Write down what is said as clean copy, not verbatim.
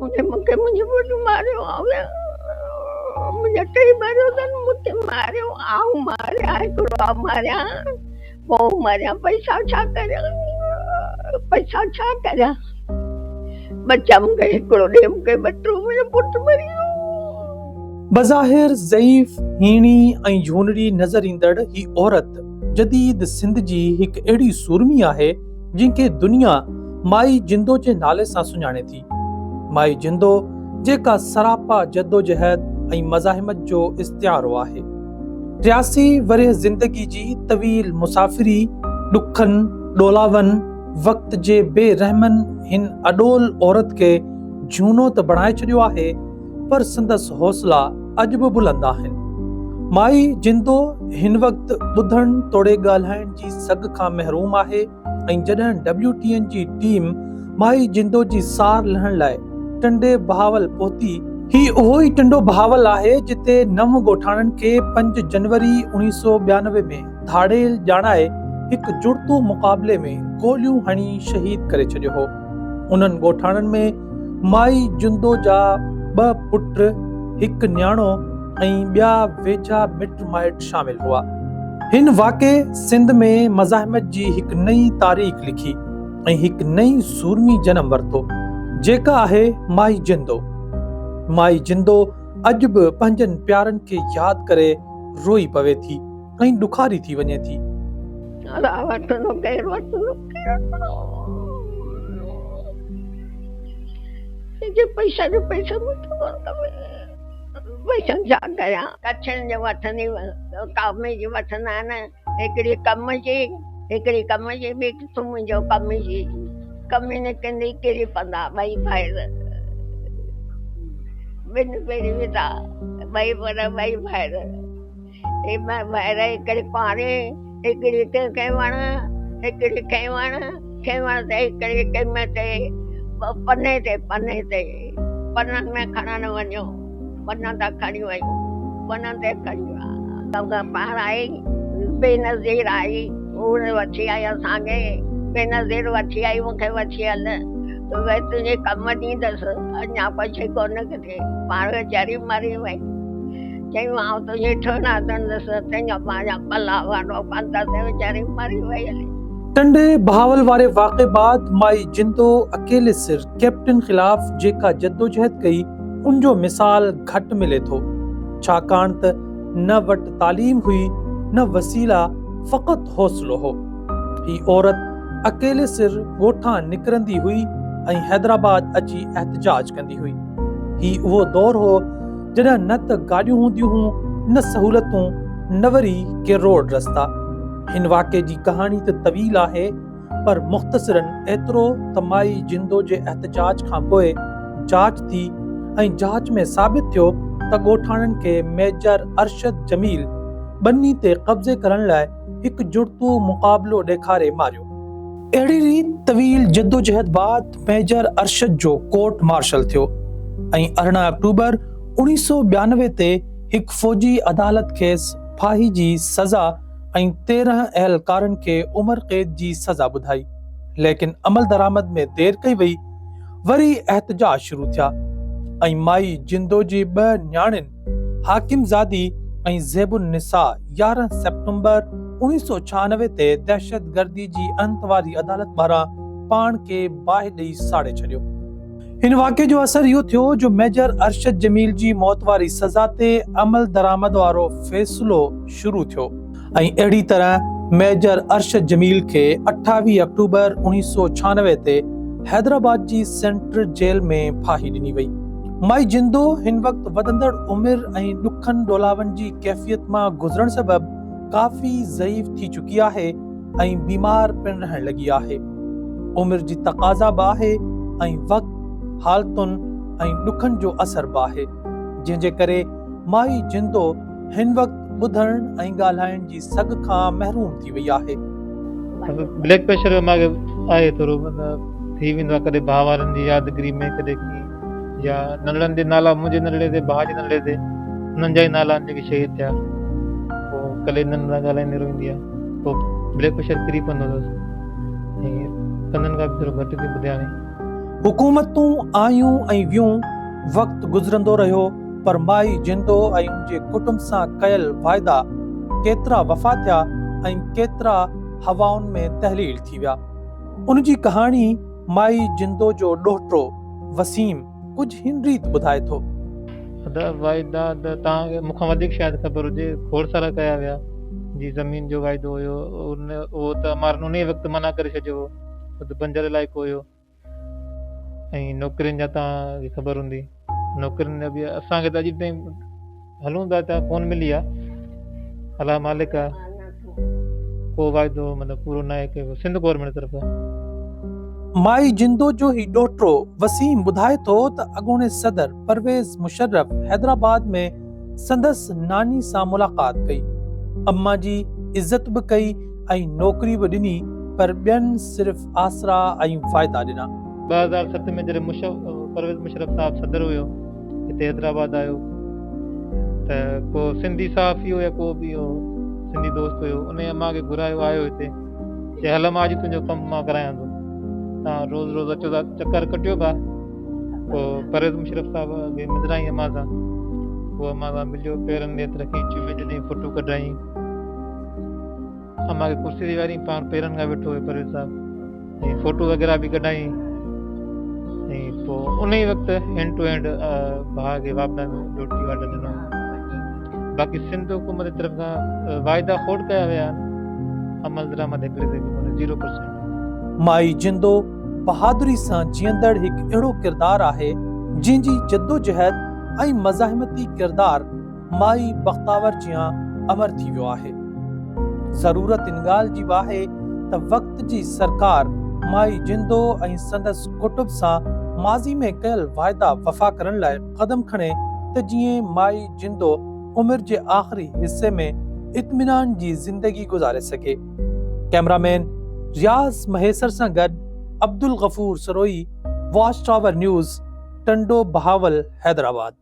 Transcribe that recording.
मूंखे मुंहिंजी पुटु मारियो आहे, मुंहिंजा टई मारियो अथनि, मूंखे मारियो, आऊं मारिया, हिकिड़ो मारिया, पोइ मारिया, पैसा छा करियां, बच्चा मूंखे हिकिड़ो ॾे, मूंखे बटो, मुंहिंजो पुटु मरी वियो। बज़ाहिर ज़ईफ़, हीणी ऐं झूनड़ी नज़र ईंदड़ ही औरत जदीद सिंध जी हिकु अहिड़ी सूरमी आहे जंहिंखे दुनिया माई जिंदो जे नाले सां सुञाणे थी। माई जिंदो जेका सरापा जद्दोजहद ऐं मज़ाहिमत जो इस्तियारो आहे। 83 वरे ज़िंदगी जी तवील मुसाफ़िरी, ॾुखनि ॾोलावनि वक़्त जे बेरहमन हिन अॾोल औरत खे झूनो त बणाए छॾियो आहे, पर संदसि हौसला अॼु बि बुलंद आहिनि। माई जिंदो हिन वक़्त ॿुधण तोड़े ॻाल्हाइण जी सघ खां महरूम आहे ऐं जॾहिं WTN जी टीम माई जिंदो जी सार लहण लाइ टंडे बहावल पहुती। ही उहो ई टंडो बहावल आहे जिते 9 ॻोठाणनि खे 5 जनवरी 1992 में धाड़ेल ॼाणाए हिकु जुड़तो मुक़ाबले में गोलियूं हणी शहीद करे छॾियो हो। उन्हनि ॻोठाणनि में माई जिंदो जा 2 पुट, हिकु न्याणो ऐं ॿिया वेझा मिट माइट शामिल हुआ। हिन वाक़े सिंध में मज़ाहिमत जी हिकु नई तारीख़ लिखी ऐं हिकु नई सूरमी जनम वरितो, जेका आहे माई जिंदो। माई जिंदो अॼु बि पंहिंजनि प्यारनि खे यादि करे रोई पवे थी ऐं ॾुखारी थी वञे थी। पैसा छा कयां, कच्छनि जो वठंदी, कम जी वठंदा आहिनि, हिकिड़ी कम जी, ॿी थुम जो कम जी, कम निकिरंदी किरी पवंदा ॿई भाइर, ॿिनि पहिरीं विधा ॿई भाइर, हिकिड़ी पारे, हिकिड़ी कंहिं वण, हिकिड़ी कंहिं वण ते, हिकिड़ी कंहिं ते, पने ते पननि में खणण वञो, पन त खणी वयूं, पननि ते खणी पाण आई, बेनज़ीर आई, उन वठी आई असांखे, बेनज़ीर वठी आई, मूंखे वठी हल, भई तुंहिंजे कम ॾींदसि, अञा पुछे कोन किथे, पाण वीचारी मरी वई। चयूं आउं तुंहिंजी ठोना दंदसि, तुंहिंजा पंहिंजा पला वारो पंदसि, वीचारी मरी वई हली। टंडे बहावल वारे वाक़े बाद माई जिंदो अकेले सिर कैप्टन खिलाफ जेका जद्दोजहद कई, उनजो मिसाल घटि मिले थो, छाकाणि त न वटि तालीम हुई, न वसीला, फ़क़त हौसलो हो। ही औरत अकेले सिर ॻोठां निकिरंदी हुई ऐं हैदराबाद अची एहतजाज कंदी हुई। ही उहो दौर हो जॾहिं न त गाॾियूं हूंदियूं हुयूं, न सहूलतूं, न वरी के रोड रस्ता। हिन वाक़े जी कहाणी त तवील आहे, पर मुख़्तसरन एतिरो त माई जिंदो जे एहतजाज खां पोइ जांच थी ऐं जांच में साबित थियो त ॻोठाणनि खे मेजर अरशद जमील बन्नी ते कब्ज़े करण लाइ हिकु जुड़तो मुक़ाबलो ॾेखारे मारियो। अहिड़ी रीति तवील जद्दोजहद बाद मेजर अरशद जो कोर्ट मार्शल थियो ऐं 18 अक्टूबर 1992 ते हिकु फ़ौजी अदालत खेसि फाही जी सज़ा ऐं 13 अहलकारनि खे उमिरि क़ैद जी सज़ा ॿुधाई। लेकिन अमल दरामद में देर कई वई, वरी एहतजाज शुरू थिया ऐं माई जिंदो जी 2 न्याणियुनि हाकिमज़ादी ऐं ज़ेबुन निसा 11 सेप्टेम्बर 1996 ते दहशतगर्दी जी अंत वारी अदालत पारां पाण खे बाहि ॾेई साड़े छॾियो। हिन वाक़े जो असर इहो थियो जो मेजर अरशद जमील जी मौत वारी सज़ा ते अमल दरामद वारो फ़ैसिलो शुरू थियो ऐं अहिड़ी तरह मेजर अरशद जमील खे 28 अक्टूबर 1996 ते हैदराबाद जी सेंट्रल जेल में फाही ॾिनी वई। माई जिंदो हिन वक़्तु वधंदड़ उमिरि ऐं ॾुखनि ॾोलावनि जी कैफ़ियत मां गुज़रण सबबि काफ़ी ज़ईफ़ थी चुकी आहे ऐं बीमार पिण रहण लॻी आहे। उमिरि जी तक़ाज़ा बि आहे ऐं वक़्तु, हालतुनि ऐं ॾुखनि जो असर बि आहे, जंहिंजे करे माई जिंदो हिन वक़्तु ॿुधण ऐं ॻाल्हाइण जी सघ खां महरूम थी वई आहे। ब्लड प्रेशर मांखे आहे थोरो, थी वेंदो आहे कॾहिं भाउ वारनि जी यादगिरी में, कॾहिं कीअं, या नंढड़नि जे नाला, मुंहिंजे नंढड़े ते, भाउ जे नंढड़े ते, उन्हनि जा ई नाला जेके शहीद थिया, पोइ कॾहिं इन्हनि सां ॻाल्हाईंदी रहंदी आहे, पोइ ब्लड प्रेशर किरी पवंदो अथसि ऐं कंदनि खां बि थोरो घटि थी ॿुधायां। हुकूमतूं आयूं ऐं वियूं, वक़्तु गुज़रंदो रहियो, पर माई जिंदो ऐं उनजे कुटुंब सां कयल वाइदा केतिरा वफ़ा थिया ऐं केतिरा हवाउनि में तहलील थी विया। उनजी कहाणी माई जिंदो जो ॾोहिटो वसीम कुझु हिन रीत ॿुधाए थो। वाइदा त तव्हांखे मूंखां वधीक शायदि ख़बर हुजे, खोड़ सारा कया विया। जी ज़मीन जो वाइदो हुयो, उहो त अमारनि उन वक़्तु मना करे छॾियो हो, उहो त बंजर इलाइक़ो हुयो। ऐं नौकिरियुनि जा तव्हांखे ख़बर हूंदी, नौकिरियुनि जा बि असांखे त अॼु ताईं हलूं था त कोन मिली आहे। अला मालिक आहे, को वाइदो मतिलबु पूरो न आहे कयो सिंध गवर्नमेंट तरफ़। माई जिंदो जो ही ॾोहिटो वसीम ॿुधाए थो त अॻूणे सदर परवेज़ मुशर्रफ हैदराबाद में संदसि नानी सां मुलाक़ात कई, अम्मा जी इज़त बि कई ऐं नौकरी बि ॾिनी, पर ॿियनि सिर्फ़ आसरा ऐं फ़ाइदा ॾिना। 2007 में जॾहिं परवेज़ मुशर्रफ साहब सदर हुयो, हिते हैदराबाद आयो, त को सिंधी साफ़ी हो या को बि हो सिंधी दोस्त हुयो, उन अम्मा खे घुरायो, आयो हिते, चए हल मां अॼु तुंहिंजो कमु मां करायां थो, तव्हां रोज़ रोज़ अचो था, चकर कटियो पिया। पोइ परवेज़ मुशर्रफ साहब खे मिदराई अम्मा सां, पोइ अम्मा सां मिलियो, पेरनि ते हथ रखी चुमे ॾिनई, फोटो कढाई, अम्मा खे कुर्सी ते विहारई, पाण पेरनि खां वेठो हुयो परवेज़ साहब, ऐं फोटो वग़ैरह बि कढाई। ऐं पोइ उन ई वक़्तु हैंड टू हैंड भाउ खे वापदा में रोटी वाटा ॾिनो। बाक़ी सिंध हुकूमत जी तरफ़ खां वाइदा खोड़ कया विया आहिनि, अमल दरामद हिकिड़े ते बि कोन्हे, 0%। माई जिंदो बहादुरी सां जीअंदड़ हिकु अहिड़ो किरदारु आहे जंहिंजी जद्दोजहद ऐं मज़ाहिमती किरदारु माई बख़्तावर जियां अमर थी वियो आहे। ज़रूरत इन ॻाल्हि जी बि आहे त वक़्त जी सरकार माई जिंदो ऐं संदसि कुटुंब सां माज़ी में कयल वाइदा वफ़ा करण लाइ क़दम खणे त जीअं माई जिंदो उमिरि जे आख़िरी हिस्से में इत्मीनान जी ज़िंदगी गुज़ारे सघे। कैमरामैन रियाज़ महेसर सां गॾु Abdul Ghafoor Saroi, watch tower news, Tando Bahawal, Hyderabad.